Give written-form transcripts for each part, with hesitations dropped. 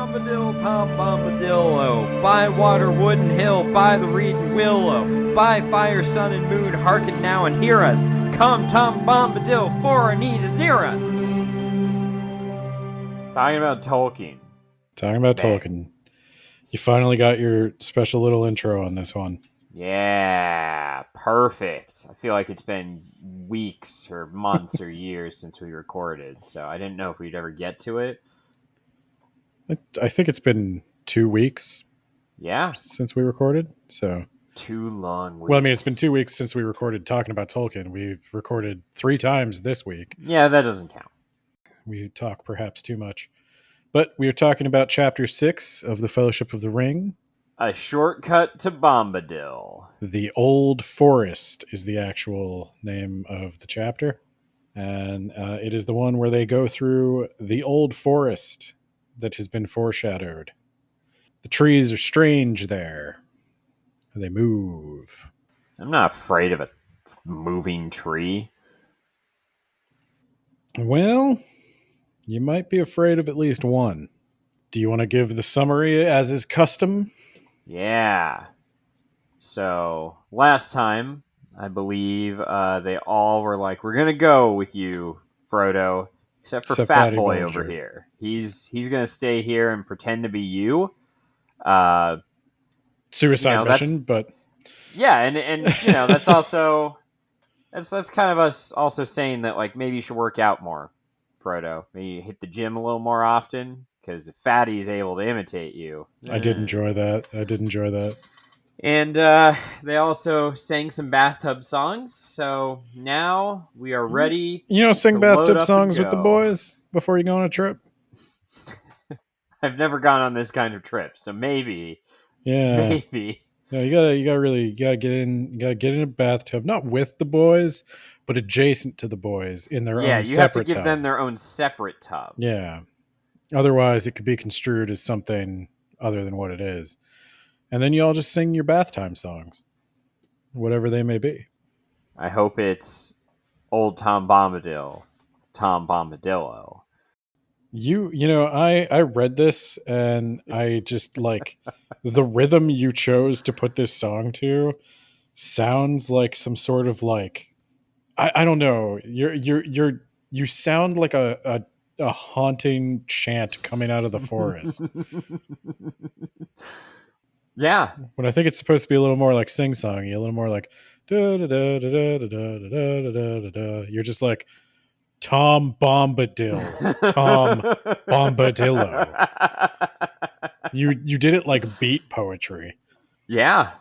Bombadil, Tom Bombadillo, by water, wood, and hill, by the reed and willow, by fire, sun, and moon, hearken now and hear us. Come, Tom Bombadil, for our need is near us. Talking about Tolkien. Talking about Tolkien. You finally got your special little intro on this one. Yeah, perfect. I feel like it's been weeks or months or years since we recorded, so I didn't know if we'd ever get to it. I think it's been 2 weeks. Yeah. Since we recorded, so 2 long weeks. Well, I mean, it's been 2 weeks since we recorded talking about Tolkien. We've recorded 3 times this week. Yeah, that doesn't count. We talk perhaps too much. But we are talking about Chapter 6 of The Fellowship of the Ring. A shortcut to Bombadil. The Old Forest is the actual name of the chapter. And it is the one where they go through the old forest that has been foreshadowed. The trees are strange there. They move. I'm not afraid of a moving tree. Well, you might be afraid of at least one. Do you want to give the summary as is custom? Yeah. So, last time, I believe they all were like, we're going to go with you, Frodo, except for Fat Boy over here. He's going to stay here and pretend to be you. Suicide mission, but... Yeah, and that's also... That's kind of us also saying that, like, maybe you should work out more, Frodo. Maybe hit the gym a little more often, because if Fatty's able to imitate you... I did enjoy that. And they also sang some bathtub songs, so now we are ready. Sing bathtub songs with the boys before you go on a trip? I've never gone on this kind of trip, so maybe. Yeah. Maybe. No, you gotta get in a bathtub, not with the boys, but adjacent to the boys in their own separate tubs. Yeah, you have to give them their own separate tub. Yeah. Otherwise, it could be construed as something other than what it is. And then you all just sing your bath time songs, whatever they may be. I hope it's Old Tom Bombadil, Tom Bombadillo. I read this and I just like the rhythm you chose to put this song to sounds like some sort of like I don't know. You sound like a haunting chant coming out of the forest. Yeah. When I think it's supposed to be a little more like sing-songy, a little more like da da da da da da da da da da da. You're just like Tom Bombadil, Tom Bombadillo. You did it like beat poetry. Yeah,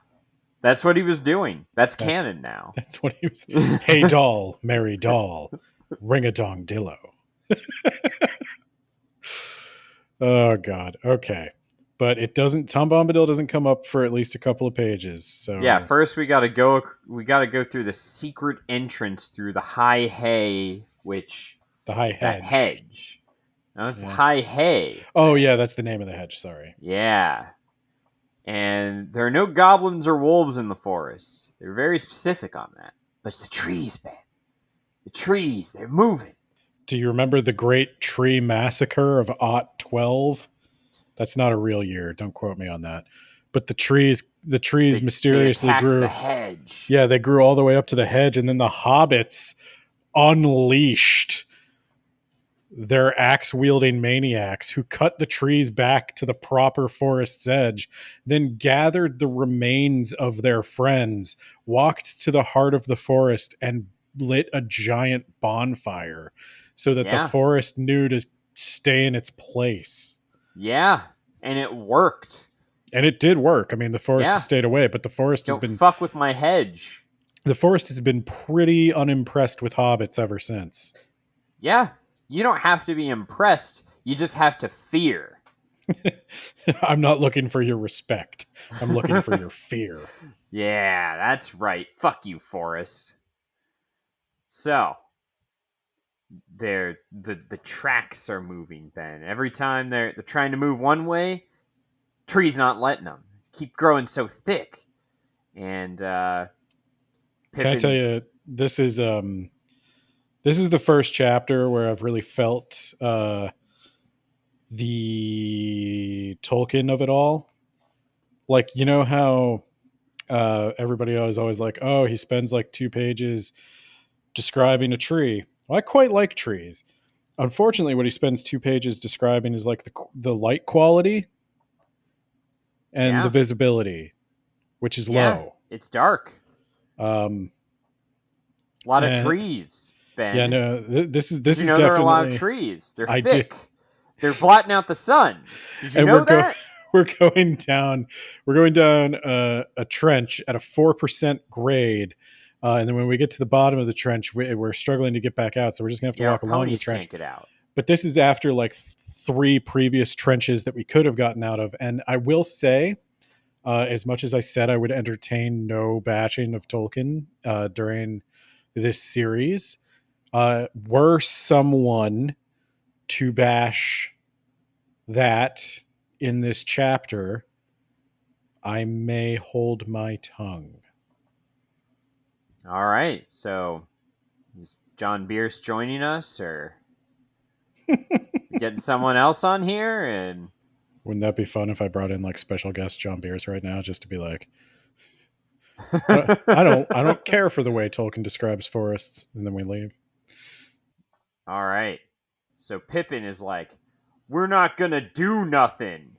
that's what he was doing. That's canon now. That's what he was. Hey doll, Merry doll, ring a dong dillo. Oh God. Okay. But it doesn't. Tom Bombadil doesn't come up for at least a couple of pages. So yeah, first we got to go. We got to go through the secret entrance through the high hay, which the high hedge. No, it's high hay. Oh yeah, that's the name of the hedge. Sorry. Yeah, and there are no goblins or wolves in the forest. They're very specific on that. But it's the trees, man. The trees, they're moving. Do you remember the Great Tree Massacre of Ot 12? That's not a real year. Don't quote me on that. But the trees mysteriously grew. The hedge. Yeah, they grew all the way up to the hedge, and then the hobbits unleashed their axe-wielding maniacs who cut the trees back to the proper forest's edge, then gathered the remains of their friends, walked to the heart of the forest, and lit a giant bonfire so that the forest knew to stay in its place. Yeah, and it worked. And it did work. I mean, the forest has stayed away, but the forest has been... Don't fuck with my hedge. The forest has been pretty unimpressed with hobbits ever since. Yeah, you don't have to be impressed. You just have to fear. I'm not looking for your respect. I'm looking for your fear. Yeah, that's right. Fuck you, forest. So... the tracks are moving, Ben. Every time they're trying to move one way, tree's not letting them. Keep growing so thick. And Pippin... Can I tell you, this is the first chapter where I've really felt the Tolkien of it all. Like, you know how everybody is always like, oh, he spends like 2 pages describing a tree. Well, I quite like trees. Unfortunately, what he spends 2 pages describing is like the light quality and the Yeah. visibility, which is Yeah. low. It's dark. Um, A lot of and trees, yeah, Ben. no, this Did is you know there are a lot of definitely. trees? They're I did, thick. They're blotting out the sun. Did you and know that? we're going down a trench at a 4% grade. And then when we get to the bottom of the trench, we're struggling to get back out. So we're just gonna have to Yeah, our walk along the ponies trench. can't get out. But this is after like 3 previous trenches that we could have gotten out of. And I will say, as much as I said I would entertain no bashing of Tolkien during this series, were someone to bash that in this chapter, I may hold my tongue. All right. So, is John Bierce joining us, or getting someone else on here? And Wouldn't that be fun if I brought in like special guest John Bierce right now, just to be like, I don't care for the way Tolkien describes forests, and then we leave. All right. So Pippin is like, we're not gonna do nothing.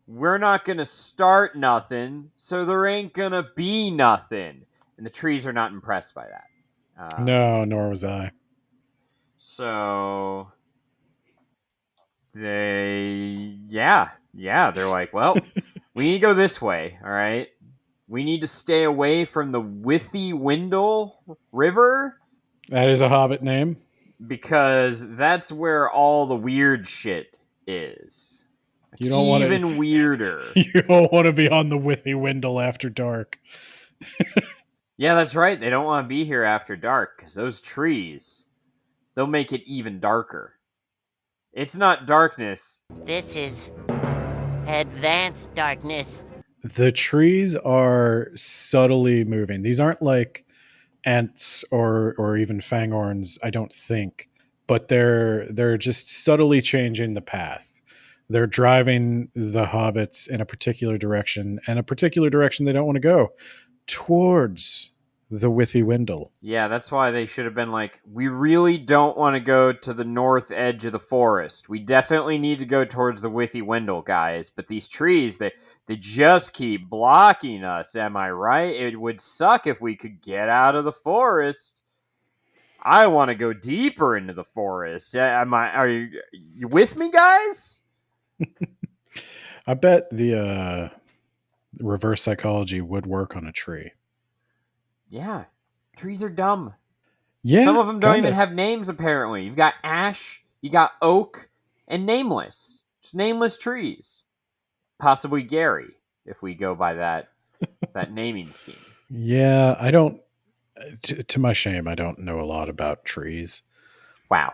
We're not gonna start nothing, so there ain't gonna be nothing. And the trees are not impressed by that. No, nor was I. So they're like, well, we need to go this way, all right? We need to stay away from the Withy Windle River That is a Hobbit name. because that's where all the weird shit is. Like, You don't want to. even weirder. You don't want to be on the Withy Windle after dark. Yeah, that's right. They don't want to be here after dark because those trees, they'll make it even darker. It's not darkness. This is advanced darkness. The trees are subtly moving. These aren't like ants or even fangorns, I don't think, but they're just subtly changing the path. They're driving the hobbits in a particular direction, and a particular direction they don't want to go, towards the Withy Windle. Yeah, that's why they should have been like, we really don't want to go to the north edge of the forest. We definitely need to go towards the Withy Windle, guys. But these trees, they just keep blocking us. Am I right? It would suck if we could get out of the forest. I want to go deeper into the forest. Are you with me, guys? I bet the reverse psychology would work on a tree. Yeah, trees are dumb. Yeah, some of them don't kinda. even have names. Apparently, you've got ash, you got oak, and nameless. Just nameless trees. Possibly Gary, if we go by that naming scheme. Yeah, I don't. To my shame, I don't know a lot about trees. Wow,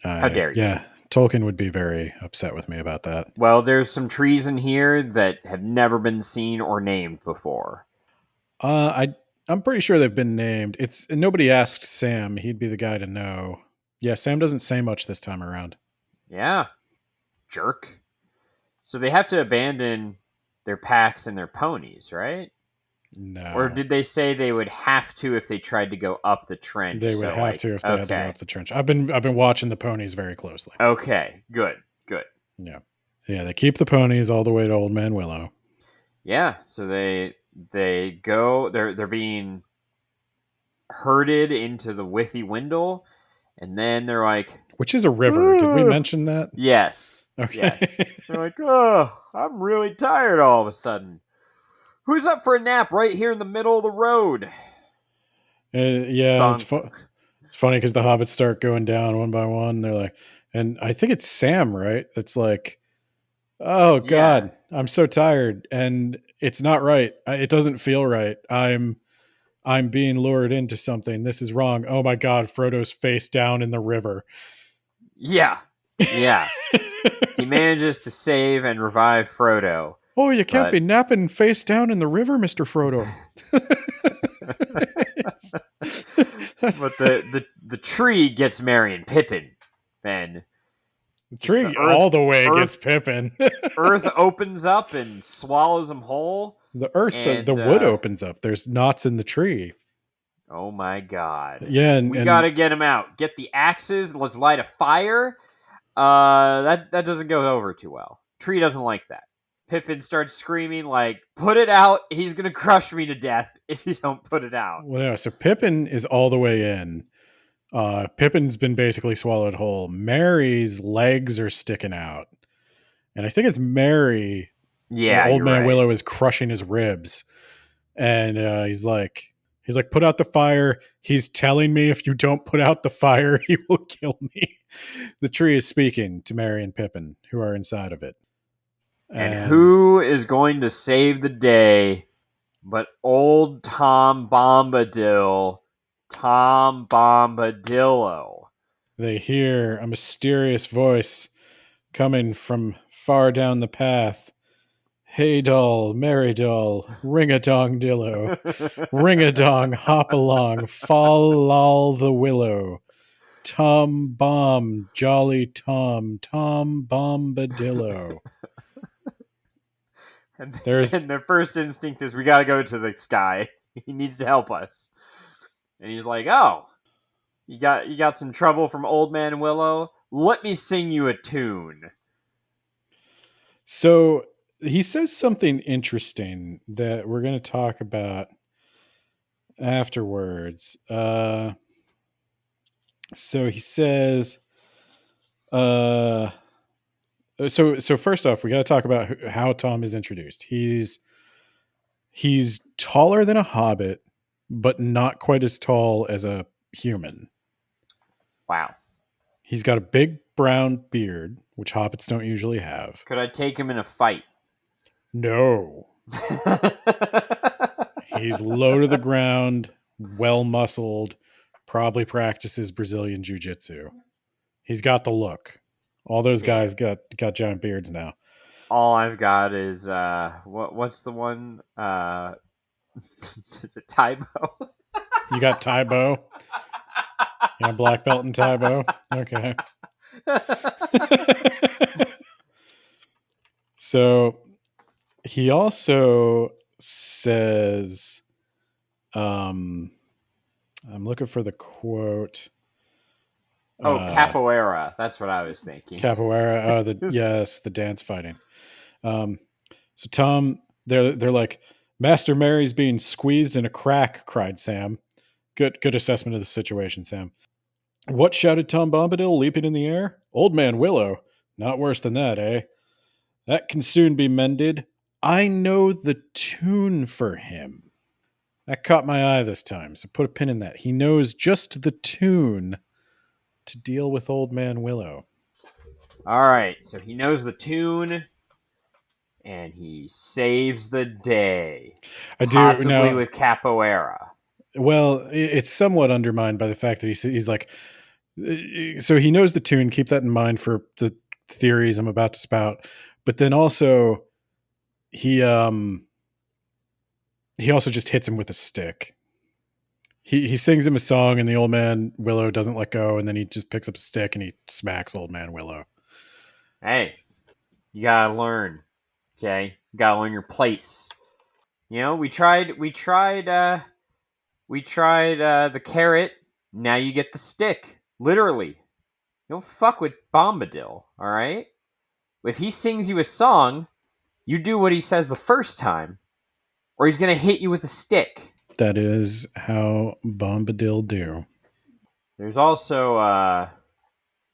how dare you? Yeah, Tolkien would be very upset with me about that. Well, there's some trees in here that have never been seen or named before. I'm pretty sure they've been named. It's nobody asked Sam. He'd be the guy to know. Yeah, Sam doesn't say much this time around. Yeah, jerk. So they have to abandon their packs and their ponies, right? No. Or did they say they would have to if they tried to go up the trench? They would have to if they had to go up the trench. I've been watching the ponies very closely. Okay, good. Yeah. Yeah, they keep the ponies all the way to Old Man Willow. Yeah, so they go. They're being herded into the Withy Windle, and then they're like, which is a river. Did we mention that? Yes. Okay. Yes. They're like, oh, I'm really tired all of a sudden. Who's up for a nap right here in the middle of the road? Yeah, it's funny because the hobbits start going down one by one. They're like, and I think it's Sam, right? That's like, oh God, yeah. I'm so tired, and it's not right. It doesn't feel right. I'm being lured into something. This is wrong. Oh my God, Frodo's face down in the river. Yeah. He manages to save and revive Frodo. Oh, you can't be napping face down in the river, Mr. Frodo. But the tree gets Merry and Pippin, and The Just the tree all the way Earth, gets Pippin. Earth opens up and swallows him whole. The And wood opens up. There's knots in the tree. oh my god. Yeah, We and gotta get him out. Get the axes. Let's light a fire. That doesn't go over too well. Tree doesn't like that. Pippin starts screaming like, "Put it out! He's gonna crush me to death if you don't put it out." well, yeah, so Pippin is all the way in. Pippin's been basically swallowed whole. Mary's legs are sticking out, and I think it's Mary. Yeah, Old you're Man right. Willow is crushing his ribs, and he's like, "Put out the fire." He's telling me if you don't put out the fire, he will kill me. The tree is speaking to Mary and Pippin, who are inside of it. And who is going to save the day but old Tom Bombadil, Tom Bombadillo? They hear a mysterious voice coming from far down the path. Hey doll, merry doll, ring a dong dillo, ring a dong, hop along, fall all the willow. Tom Bomb, Jolly Tom, Tom Bombadillo. and, There's and their first instinct is, we gotta go to this guy. He needs to help us. And he's like, "Oh, you got some trouble from Old Man Willow? Let me sing you a tune." so he says something interesting that we're going to talk about afterwards. So he says, uh, so first off, we got to talk about how Tom is introduced. He's taller than a hobbit, but not quite as tall as a human. Wow. He's got a big brown beard, which hobbits don't usually have. Could I take him in a fight? No. He's low to the ground, well muscled, probably practices Brazilian jiu-jitsu. He's got the look. All those guys got giant beards now. All I've got is what's the one? Is it Tybo? You got Tybo? You got black belt in Tybo? Okay. So he also says, I'm looking for the quote. Capoeira. That's what I was thinking. Capoeira. Oh, the dance fighting. So Tom, they're like, Master Mary's being squeezed in a crack, cried Sam. Good assessment of the situation, Sam. What, shouted Tom Bombadil, leaping in the air? Old Man Willow. Not worse than that, eh? That can soon be mended. I know the tune for him. That caught my eye this time, so put a pin in that. He knows just the tune to deal with Old Man Willow. All right, so he knows the tune, and he saves the day. Possibly with capoeira. Well, it's somewhat undermined by the fact that he's like, so he knows the tune. Keep that in mind for the theories I'm about to spout. But then also, he also just hits him with a stick. He sings him a song, and the Old Man Willow doesn't let go, and then he just picks up a stick and he smacks Old Man Willow. Hey, you gotta learn, okay? You gotta learn your place. You know, we tried the carrot. Now you get the stick. Literally, you don't fuck with Bombadil. All right. If he sings you a song, you do what he says the first time, or he's gonna hit you with a stick. That is how Bombadil do. There's also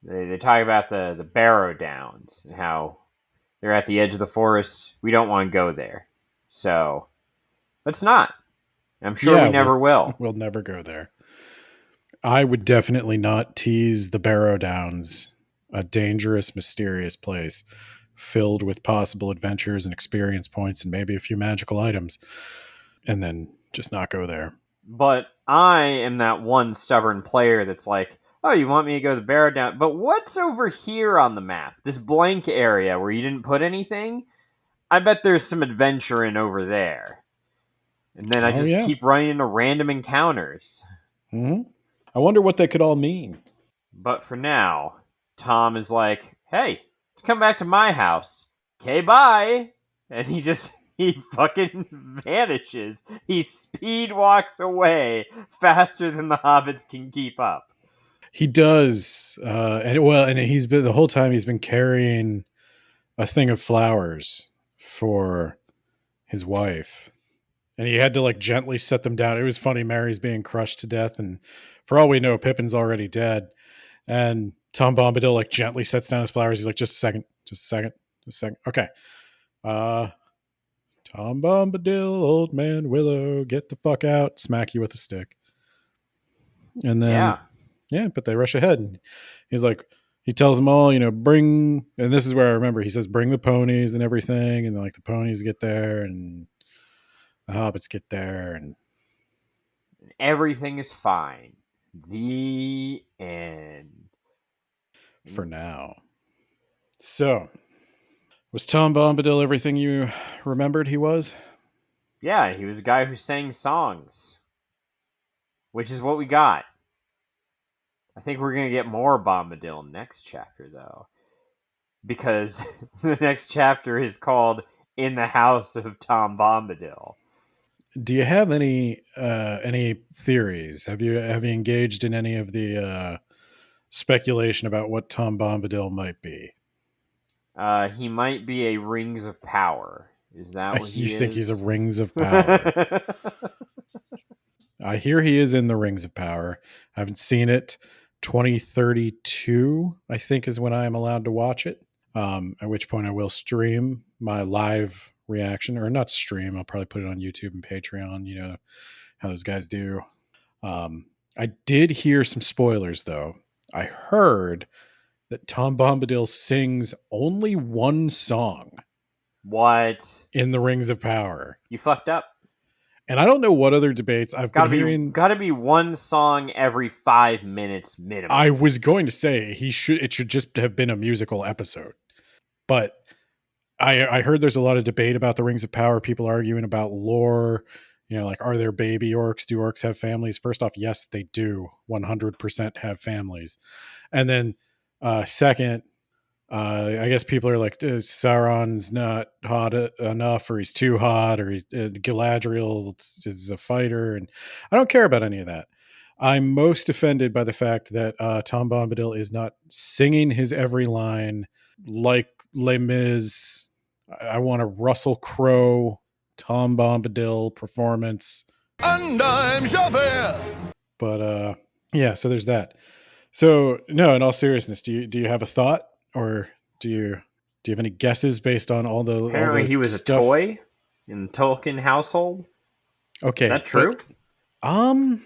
they talk about the Barrow Downs and how they're at the edge of the forest. We don't want to go there, so let's not. I'm sure we never will. We'll never go there. I would definitely not tease the Barrow Downs, a dangerous, mysterious place filled with possible adventures and experience points and maybe a few magical items, and then just not go there. But I am that one stubborn player that's like, oh, you want me to go to the Barrow Down? But what's over here on the map? This blank area where you didn't put anything? I bet there's some adventure in over there. And then I just keep running into random encounters. Mm-hmm. I wonder what they could all mean. But for now, Tom is like, hey, let's come back to my house. Okay, bye. And he fucking vanishes. He speed walks away faster than the hobbits can keep up. He does, and he's been the whole time he's been carrying a thing of flowers for his wife, and he had to like gently set them down. It was funny. Mary's being crushed to death, and for all we know, Pippin's already dead. And Tom Bombadil like gently sets down his flowers. He's like, just a second, just a second, just a second. Okay. Tom Bombadil, old man Willow, get the fuck out, smack you with a stick. And then, but they rush ahead. And he's like, he tells them all, bring, and this is where I remember, he says, bring the ponies and everything. And like the ponies get there and the hobbits get there and everything is fine. The end. For now. So, was Tom Bombadil everything you remembered he was? Yeah, he was a guy who sang songs, which is what we got. I think we're going to get more Bombadil next chapter, though, because the next chapter is called In the House of Tom Bombadil. Do you have any theories? Have you engaged in any of the speculation about what Tom Bombadil might be? He might be a Rings of Power. Is that what he is? You think he's a Rings of Power? I hear he is in the Rings of Power. I haven't seen it. 2032, I think, is when I am allowed to watch it. At which point I will stream my live reaction, or not stream. I'll probably put it on YouTube and Patreon. You know how those guys do. I did hear some spoilers, though. I heard that Tom Bombadil sings only one song. What? In the Rings of Power. You fucked up. And I don't know what other debates I've been hearing. Gotta be one song every 5 minutes minimum. I was going to say it should just have been a musical episode. But I heard there's a lot of debate about the Rings of Power, people arguing about lore, like, are there baby orcs? Do orcs have families? First off, yes, they do 100% have families. And then second, I guess people are like, Sauron's not hot enough, or he's too hot, or Galadriel is a fighter, and I don't care about any of that. I'm most offended by the fact that Tom Bombadil is not singing his every line like Les Mis. I want a Russell Crowe, Tom Bombadil performance. And I'm Javert. But yeah, so there's that. So no, in all seriousness, do you have a thought? Or do you have any guesses based on all the Apparently he was stuff? A toy in the Tolkien household? Okay. Is that true? I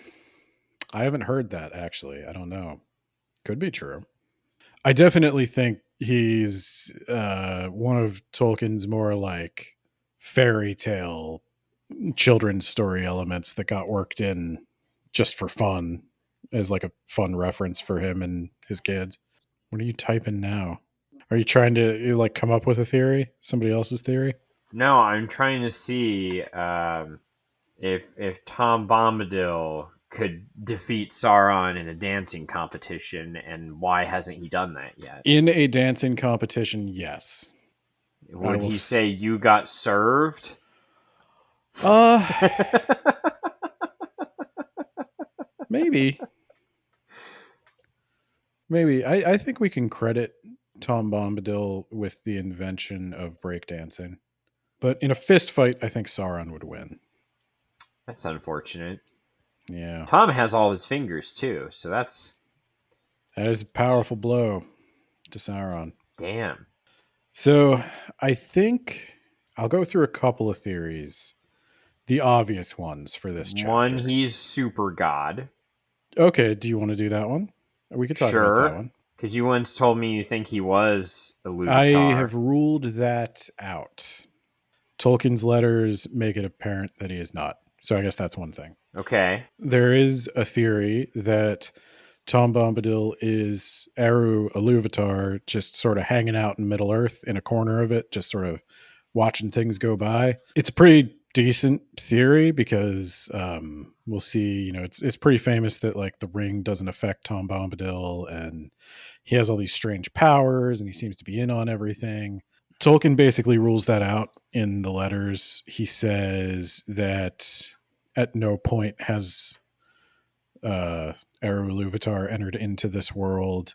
haven't heard that, actually. I don't know. Could be true. I definitely think he's one of Tolkien's more like fairy tale children's story elements that got worked in just for fun, as like a fun reference for him and his kids. What are you typing now? Are you trying to like come up with a theory? Somebody else's theory? No, I'm trying to see if Tom Bombadil could defeat Sauron in a dancing competition, and why hasn't he done that yet? In a dancing competition, yes. Would he say you got served? Maybe. Maybe. I think we can credit Tom Bombadil with the invention of breakdancing. But in a fist fight, I think Sauron would win. That's unfortunate. Yeah. Tom has all his fingers, too, so that is a powerful blow to Sauron. Damn. So I think I'll go through a couple of theories. The obvious ones for this chapter. One, he's super god. Okay, do you want to do that one? We could talk about that one. Because you once told me you think he was a Ilúvatar. I have ruled that out. Tolkien's letters make it apparent that he is not. So I guess that's one thing. Okay. There is a theory that Tom Bombadil is Eru Ilúvatar, just sort of hanging out in Middle Earth in a corner of it, just sort of watching things go by. It's a pretty decent theory because we'll see, it's pretty famous that like the ring doesn't affect Tom Bombadil, and he has all these strange powers and he seems to be in on everything. Tolkien basically rules that out in the letters. He says that at no point has Eru Ilúvatar entered into this world.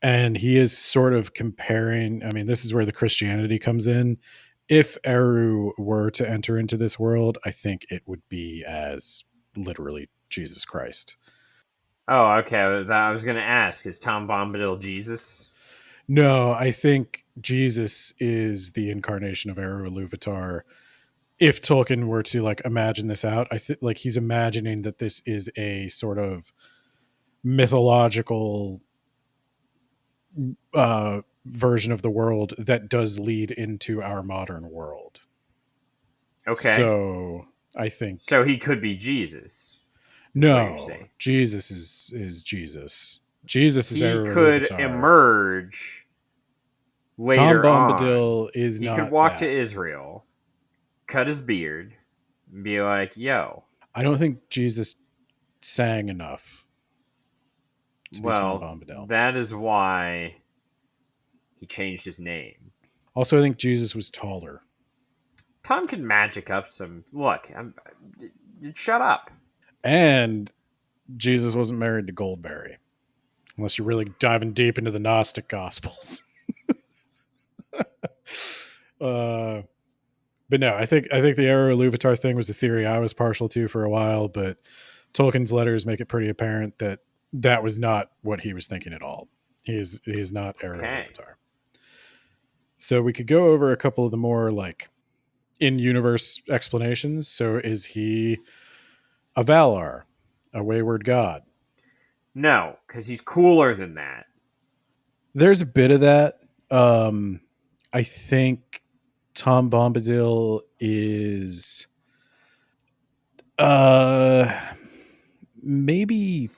And he is sort of comparing, I mean, this is where the Christianity comes in. If Eru were to enter into this world, I think it would be as literally Jesus Christ. Oh, okay. I was going to ask, is Tom Bombadil Jesus? No, I think Jesus is the incarnation of Eru Ilúvatar. If Tolkien were to like imagine this out, I think like he's imagining that this is a sort of mythological version of the world that does lead into our modern world. Okay. So I think So he could be Jesus. no, Jesus is Jesus. Jesus is He Eru could Ilúvatar. emerge Tom later Bombadil on. is He not could walk to that. Israel, cut his beard, and be like, yo. I don't think Jesus sang enough to be Tom Well, Bombadil. that is why he changed his name. Also, I think Jesus was taller. Tom can magic up some. Look, shut up. And Jesus wasn't married to Goldberry. Unless you're really diving deep into the Gnostic Gospels. But no, I think the Eru Ilúvatar thing was a theory I was partial to for a while, but Tolkien's letters make it pretty apparent that that was not what he was thinking at all. He is not Eru Ilúvatar. So we could go over a couple of the more like in-universe explanations. So is he a Valar, a wayward god? No, because he's cooler than that. There's a bit of that. I think Tom Bombadil is maybe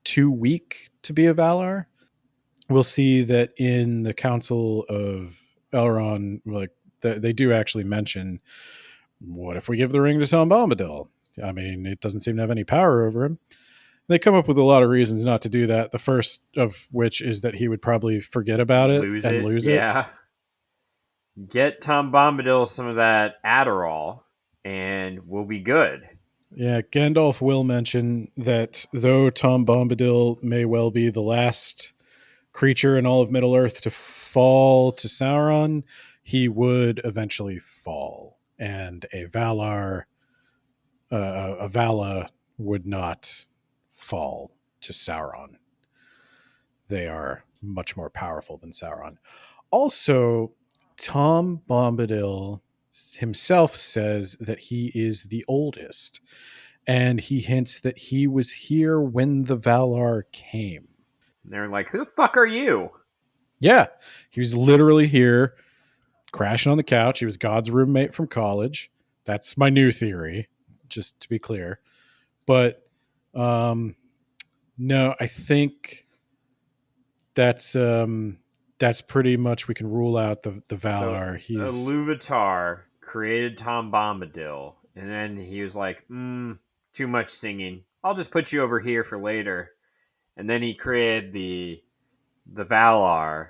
too weak to be a Valar. We'll see that in the Council of Elrond, like they do actually mention, what if we give the ring to Tom Bombadil? I mean, it doesn't seem to have any power over him. They come up with a lot of reasons not to do that. The first of which is that he would probably forget about it lose it. Yeah. Get Tom Bombadil some of that Adderall, and we'll be good. Yeah, Gandalf will mention that though Tom Bombadil may well be the last creature in all of Middle-earth to fall to Sauron, he would eventually fall, and a Vala would not fall to Sauron. They are much more powerful than Sauron. Also, Tom Bombadil himself says that he is the oldest, and he hints that he was here when the Valar came. And they're like, who the fuck are you? Yeah, he was literally here crashing on the couch. He was God's roommate from college. That's my new theory, just to be clear. But no, I think that's pretty much, we can rule out the Valar. So, He's Ilúvatar created Tom Bombadil, and then he was like, too much singing. I'll just put you over here for later. And then he created the Valar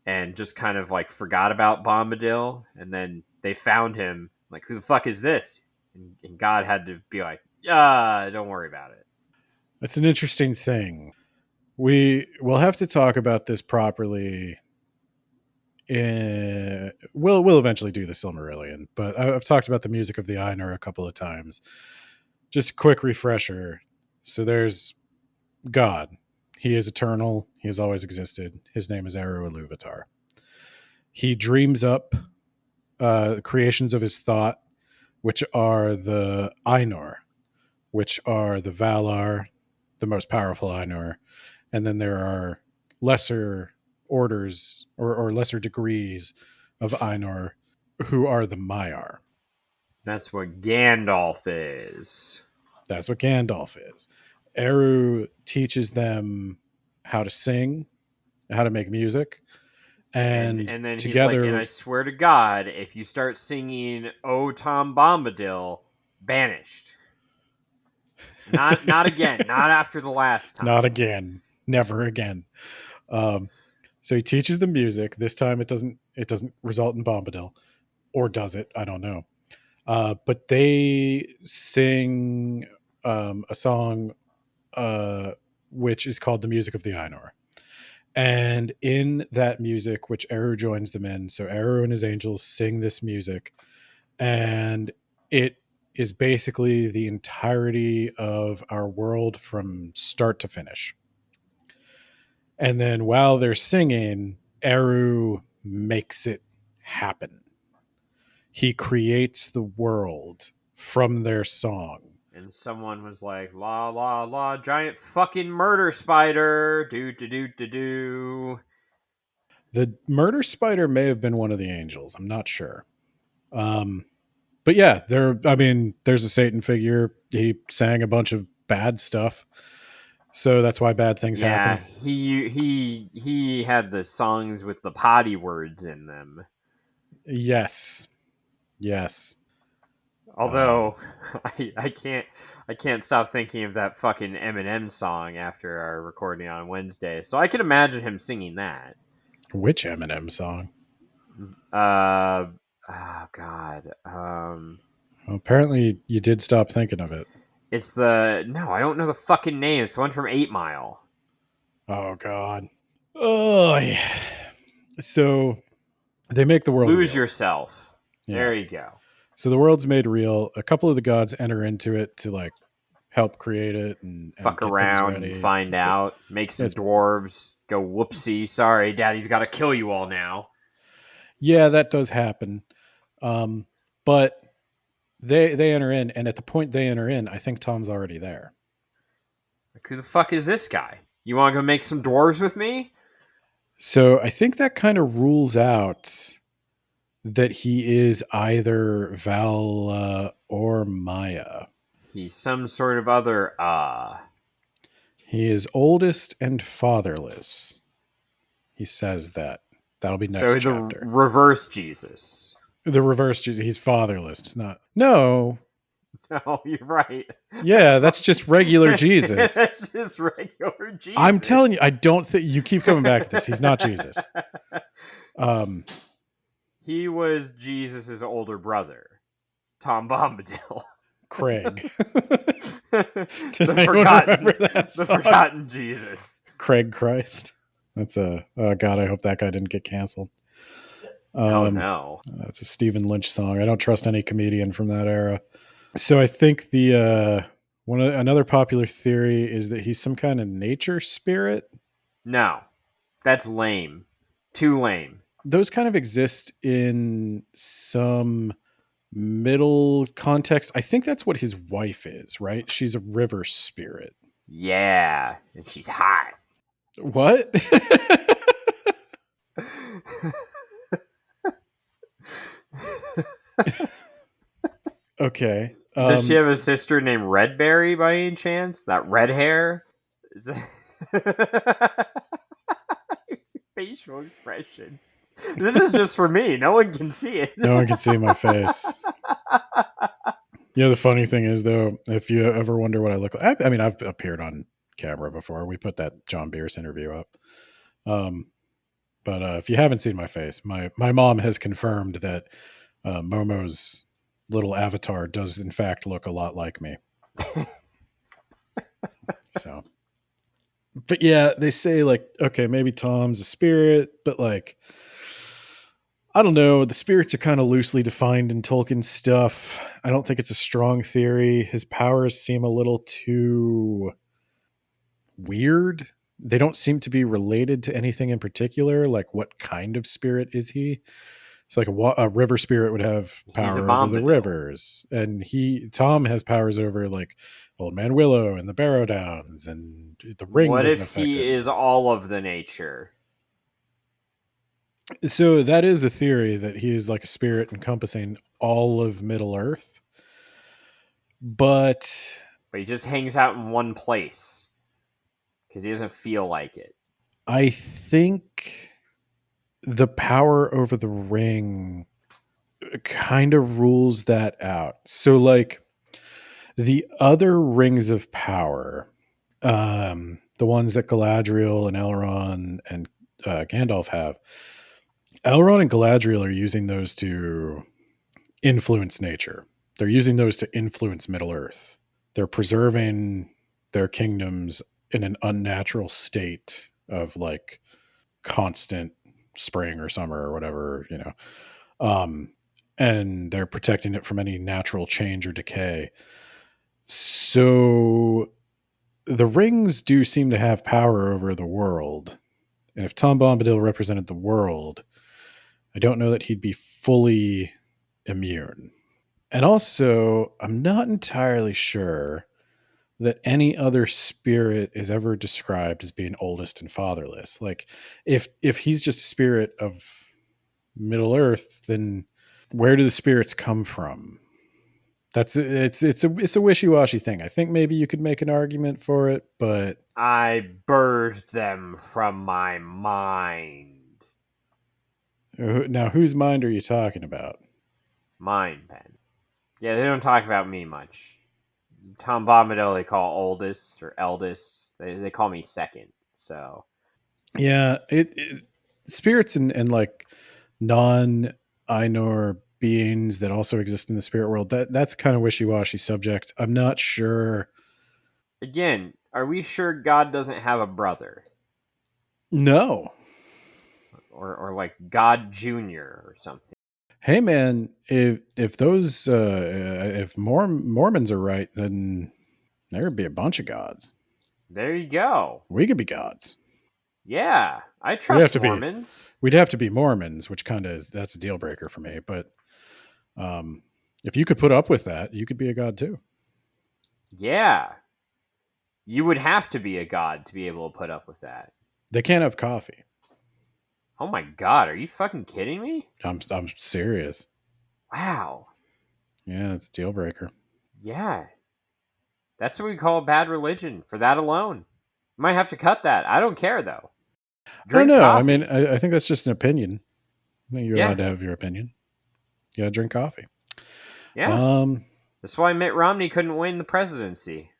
and just kind of like forgot about Bombadil, and then they found him, like, who the fuck is this? And God had to be like, don't worry about it. That's an interesting thing. We'll have to talk about this properly. We'll eventually do the Silmarillion, but I've talked about the music of the Ainur a couple of times. Just a quick refresher. So there's God. He is eternal. He has always existed. His name is Eru Ilúvatar. He dreams up creations of his thought, which are the Ainur, which are the Valar, the most powerful Ainur, and then there are lesser orders or lesser degrees of Ainur who are the Maiar. That's what Gandalf is. That's what Gandalf is. Eru teaches them how to sing, how to make music, and then together, he's like, and I swear to God, if you start singing "Oh Tom Bombadil," banished. Not again. Not after the last time. Not again. Never again. So he teaches the music. This time it doesn't result in Bombadil, or does it? I don't know. But they sing a song which is called the Music of the Ainur. And in that music, which Eru joins them in, so Eru and his angels sing this music, and it is basically the entirety of our world from start to finish. And then while they're singing, Eru makes it happen. He creates the world from their song. And someone was like, la la la, giant fucking murder spider. Do do do do do. The murder spider may have been one of the angels. I'm not sure. But yeah, there's a Satan figure. He sang a bunch of bad stuff. So that's why bad things Yeah, happen. he had the songs with the potty words in them. Yes. Yes. Although I can't stop thinking of that fucking Eminem song after our recording on Wednesday. So I can imagine him singing that. Which Eminem song? Oh god. Well, apparently you did stop thinking of it. It's no, I don't know the fucking name. It's the one from 8 Mile. Oh god. Oh yeah. So they make the world Lose real. Yourself. Yeah. There you go. So the world's made real. A couple of the gods enter into it to like help create it and Fuck get things around ready. and find out. Make some it's- dwarves. Go whoopsie. Sorry, daddy's got to kill you all now. Yeah, that does happen. But they enter in, and at the point they enter in, I think Tom's already there. Like, who the fuck is this guy? You want to go make some dwarves with me? So I think that kind of rules out that he is either Val or Maya. He's some sort of other He is oldest and fatherless. He says that. That'll be next so chapter. the reverse Jesus. The reverse Jesus. He's fatherless. It's not. No. No, you're right. Yeah, that's just regular Jesus. That's just regular Jesus. I'm telling you, I don't think you keep coming back to this. He's not Jesus. He was Jesus's older brother, Tom Bombadil. Craig. The Anyone remember that song? forgotten Jesus. Craig Christ. That's a oh god, I hope that guy didn't get canceled. Oh no. That's a Stephen Lynch song. I don't trust any comedian from that era. So I think the another popular theory is that he's some kind of nature spirit. No. That's lame. Too lame. Those kind of exist in some middle context. I think that's what his wife is, right? She's a river spirit. Yeah. And she's hot. What? Okay. Does she have a sister named Redberry by any chance? That red hair? Is that... Facial expression. This is just for me. No one can see it. No one can see my face. You know, the funny thing is, though, if you ever wonder what I look like, I mean, I've appeared on camera before. We put that John Bierce interview up. But if you haven't seen my face, my mom has confirmed that Momo's little avatar does, in fact, look a lot like me. So, but yeah, they say, like, okay, maybe Tom's a spirit, but like, I don't know. The spirits are kind of loosely defined in Tolkien stuff. I don't think it's a strong theory. His powers seem a little too weird. They don't seem to be related to anything in particular. Like, what kind of spirit is he? It's like a river spirit would have power over the rivers, and Tom has powers over like Old Man Willow and the Barrow Downs and the ring. What if he is all of the nature? So that is a theory, that he is like a spirit encompassing all of Middle Earth, but he just hangs out in one place because he doesn't feel like it. I think the power over the ring kind of rules that out. So like the other rings of power, the ones that Galadriel and Elrond and Gandalf have. Elrond and Galadriel are using those to influence nature. They're using those to influence Middle Earth. They're preserving their kingdoms in an unnatural state of like constant spring or summer or whatever, and they're protecting it from any natural change or decay. So the rings do seem to have power over the world. And if Tom Bombadil represented the world, I don't know that he'd be fully immune. And also, I'm not entirely sure that any other spirit is ever described as being oldest and fatherless. Like if he's just a spirit of Middle Earth, then where do the spirits come from? It's a wishy-washy thing. I think maybe you could make an argument for it, but I birthed them from my mind. now whose mind are you talking about? Mind pen. Yeah, they don't talk about me much. Tom Bombadil they call oldest or eldest. They call me second. So Yeah, it spirits and like non Ainur beings that also exist in the spirit world, that's kind of wishy-washy subject. I'm not sure. again, are we sure God doesn't have a brother? No. Or like God Junior or something. Hey man, if those if Mormons are right, then there would be a bunch of gods. There you go. We could be gods. Yeah, I We'd have trust to Mormons. We'd have to be Mormons, which kind of that's a deal breaker for me. But if you could put up with that, you could be a god too. Yeah. You would have to be a god to be able to put up with that. They can't have coffee. Oh my god, are you fucking kidding me? I'm serious. Wow. Yeah, it's a deal breaker. Yeah. That's what we call bad religion for that alone. You might have to cut that. I don't care though. Drink I don't know. coffee. I mean, I think that's just an opinion. I think you're Yeah. allowed to have your opinion. You gotta drink coffee. Yeah. That's why Mitt Romney couldn't win the presidency.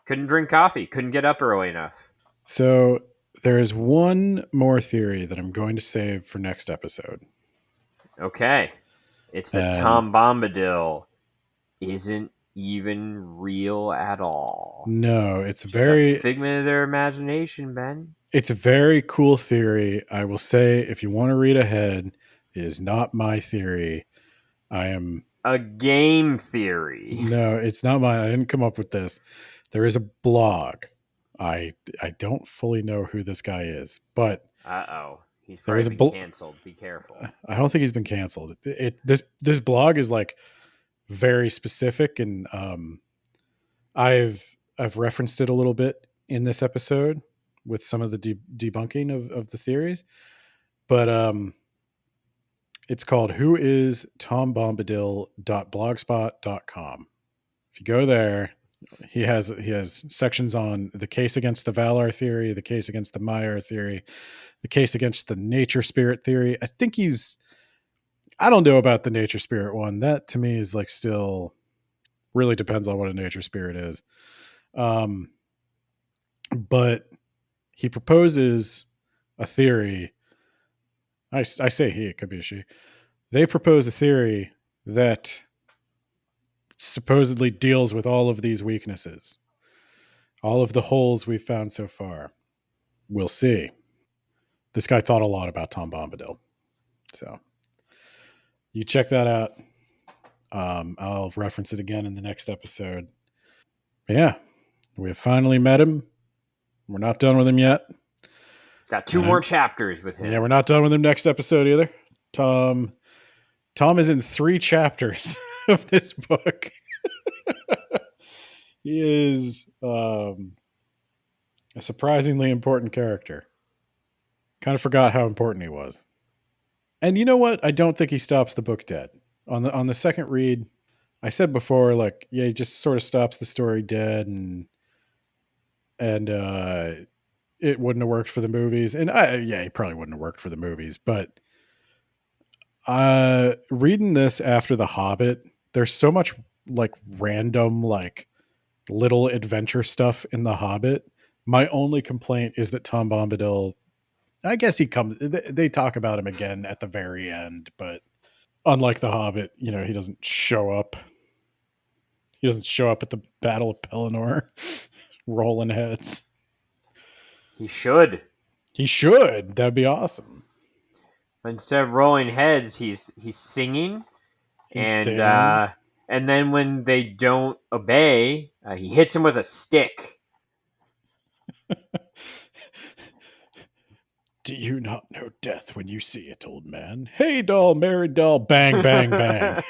Couldn't drink coffee. Couldn't get up early enough. So there is one more theory that I'm going to save for next episode. Okay. It's that Tom Bombadil isn't even real at all. No, it's Just very a figment of their imagination, Ben. It's a very cool theory. I will say, if you want to read ahead, it is not my theory. I am a game theory. No, it's not mine. I didn't come up with this. There is a blog. I don't fully know who this guy is, but he's probably been canceled. Be careful. I don't think he's been canceled. This blog is like very specific, and I've referenced it a little bit in this episode with some of the debunking of the theories, but it's called whoistombombadil.blogspot.com. If you go there, he has sections on the case against the Valar theory, the case against the Maiar theory, the case against the nature spirit theory. I don't know about the nature spirit one. That to me is like still really depends on what a nature spirit is. But he proposes a theory. I say he, it could be a she. They propose a theory that supposedly deals with all of these weaknesses, all of the holes we've found so far. We'll see. This guy thought a lot about Tom Bombadil. So you check that out. I'll reference it again in the next episode. But yeah, we have finally met him. We're not done with him yet. Got two more chapters with him. Yeah, we're not done with him next episode either. Tom is in 3 chapters of this book. He is a surprisingly important character. Kind of forgot how important he was. And you know what? I don't think he stops the book dead. On the second read, I said before, like, yeah, he just sort of stops the story dead, and it wouldn't have worked for the movies. And he probably wouldn't have worked for the movies. But reading this after The Hobbit, there's so much like random, like little adventure stuff in The Hobbit, My only complaint is that Tom Bombadil, I guess he comes, they talk about him again at the very end, but unlike the Hobbit, he doesn't show up. He doesn't show up at the Battle of Pelennor rolling heads. He should. He should. That'd be awesome. But instead of rolling heads, he's singing. He's and singing. And then when they don't obey, he hits him with a stick. Do you not know death when you see it, old man? Hey, doll, married doll, bang, bang, bang.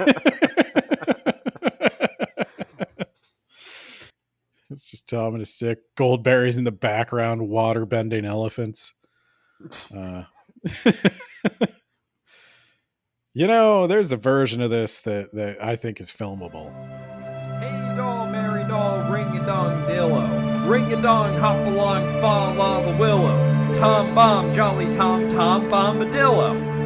It's just Tom and a stick. Goldberries in the background, water bending elephants. There's a version of this that I think is filmable. Hey, doll, merry doll, ring-a-dong dillo. Ring-a-dong, hop along, fall all the willow. Tom bomb, jolly Tom, Tom bombadillo.